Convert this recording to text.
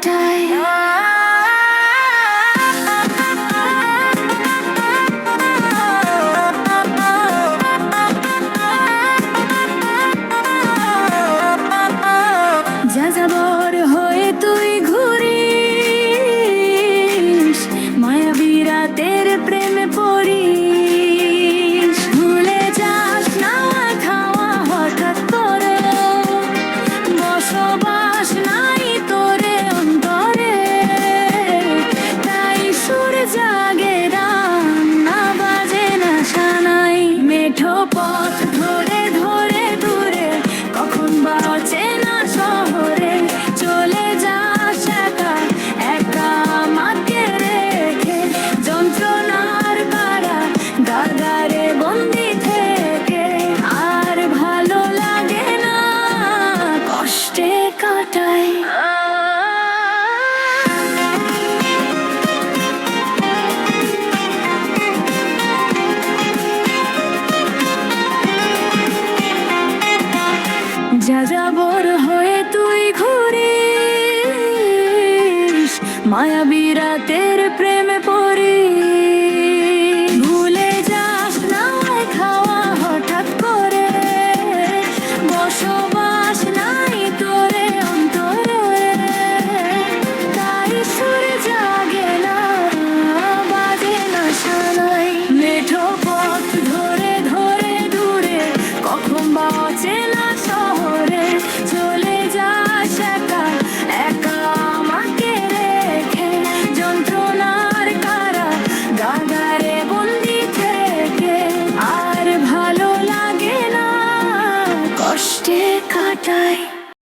কাটাই। যাযাবর হয়ে তুই ঘুরিস, মায়াবী রাতের প্রেমে পড়িস। ভুলে যাস না খাওয়া হঠাৎ করে, বসবাস নাই তোরে অন্তরে। তাই সুর জাগে রান, না বাজে না সানাই। মেঠো পথ ধরে ধরে দূরে, কখন বা অচেনা শহরে চলে যাস একা একা আমাকে রেখে। যন্ত্রণার কারা গাগারে বন্দি থেকে, আর ভালো লাগে না কষ্টে কাটাই। যাযাবর হয়ে তুই ঘুরিস, মায়াবী রাতের প্রেমে পড়িস।